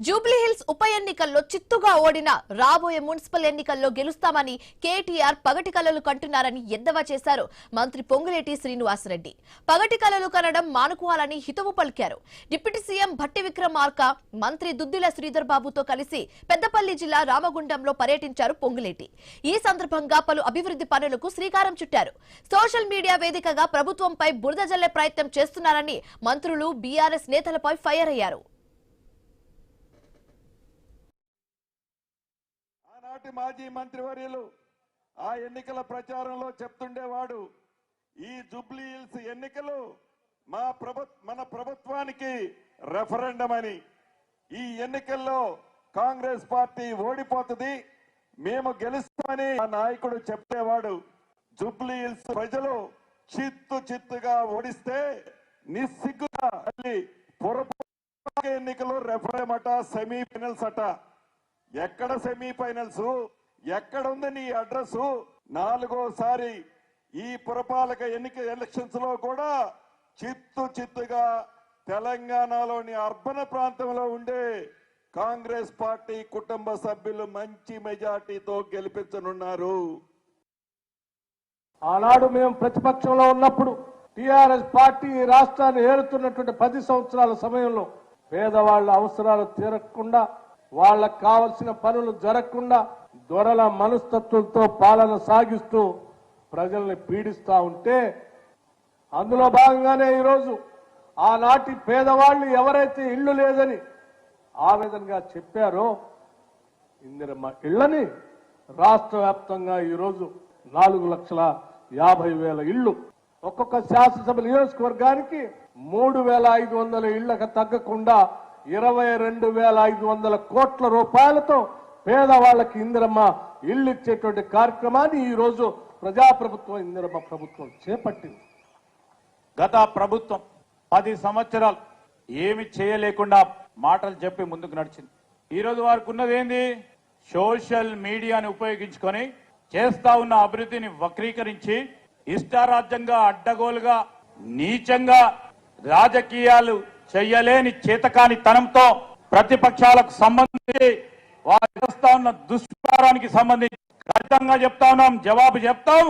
జూబ్లీహిల్స్ ఉప ఎన్నికల్లో చిత్తుగా ఓడిన రాబోయే మున్సిపల్ ఎన్నికల్లో గెలుస్తామని కేటీఆర్ పగటి కలలు కంటున్నారని ఎద్దవా చేశారు మంత్రి పొంగులేటి శ్రీనివాసరెడ్డి. పగటి కలలు కనడం మానుకోవాలని హితవు పలికారు. డిప్యూటీ సీఎం భట్టి విక్రమార్క మంత్రి దుద్దిల శ్రీధర్ బాబుతో కలిసి పెద్దపల్లి జిల్లా రామగుండంలో పర్యటించారు పొంగులేటి. ఈ సందర్భంగా పలు అభివృద్ధి పనులకు శ్రీకారం చుట్టారు. సోషల్ మీడియా వేదికగా ప్రభుత్వంపై బురద జల్లే ప్రయత్నం చేస్తున్నారని మంత్రులు బీఆర్ఎస్ నేతలపై ఫైర్ అయ్యారు. మాజీ మంత్రివర్యులు ఆ ఎన్నికల ప్రచారంలో చెప్తుండేవాడు, ఈ జూబ్లీహిల్స్ ఎన్నికలు మన ప్రభుత్వానికి రెఫరెండం అని. ఈ ఎన్నికల్లో కాంగ్రెస్ పార్టీ ఓడిపోతుంది, మేము గెలుస్తామని ఆ నాయకుడు చెప్పేవాడు. జూబ్లీహిల్స్ ప్రజలు చిత్తుగా ఓడిస్తే నిస్సిగ్గుగా ఎన్నికలు రెఫరెండం అట, సెమీఫైనల్స్ అట. ఎక్కడ సెమీఫైనల్స్? ఎక్కడ ఉంది నీ అడ్రస్? నాలుగోసారి ఈ పురపాలక ఎలక్షన్స్ లో కూడా చిత్తుగా తెలంగాణలోని అర్బన్ ప్రాంతంలో ఉండే కాంగ్రెస్ పార్టీ కుటుంబ సభ్యులు మంచి మెజార్టీతో గెలిపించనున్నారు. ఆనాడు మేము ప్రతిపక్షంలో ఉన్నప్పుడు టిఆర్ఎస్ పార్టీ రాష్ట్రాన్ని ఏలుతున్నటువంటి 10 సంవత్సరాల సమయంలో పేదవాళ్ల అవసరాలు తీరకుండా, వాళ్లకు కావలసిన పనులు జరగకుండా దొరల మనస్తత్వంతో పాలన సాగిస్తూ ప్రజల్ని పీడిస్తా ఉంటే, అందులో భాగంగానే ఈరోజు ఆనాటి పేదవాళ్లు ఎవరైతే ఇళ్లు లేదని ఆవేదనగా చెప్పారో ఇందిరమ్మ ఇళ్లని రాష్ట్ర వ్యాప్తంగా ఈరోజు 4,50,000 ఇళ్లు, ఒక్కొక్క శాసనసభ నియోజకవర్గానికి 3,500 ఇళ్లకు తగ్గకుండా 22,500 కోట్ల రూపాయలతో పేదవాళ్లకి ఇందిరమ్మ ఇళ్లు ఇచ్చేటువంటి కార్యక్రమాన్ని ఈ రోజు ప్రజాప్రభుత్వం ఇందిరమ్మ ప్రభుత్వం చేపట్టింది. గత ప్రభుత్వం 10 సంవత్సరాలు ఏమి చేయలేకుండా మాటలు చెప్పి ముందుకు నడిచింది. ఈ రోజు వారికి ఉన్నది ఏంది? సోషల్ మీడియాని ఉపయోగించుకొని చేస్తా ఉన్న అభివృద్ధిని వక్రీకరించి ఇష్టారాజ్యంగా, అడ్డగోలుగా, నీచంగా రాజకీయాలు చెయ్యలేని చేతకాని తనంతో ప్రతిపక్షాలకు సంబంధించి వారు చేస్తా ఉన్న దుష్ప్రచారానికి సంబంధించి ఖచ్చితంగా చెప్తా ఉన్నాం, జవాబు చెప్తాం.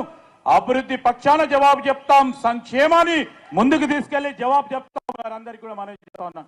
అభివృద్ధి పక్షాన జవాబు చెప్తాం, సంక్షేమాన్ని ముందుకు తీసుకెళ్లి జవాబు చెప్తాం. వారందరికీ కూడా మనం చెప్తా ఉన్నాం.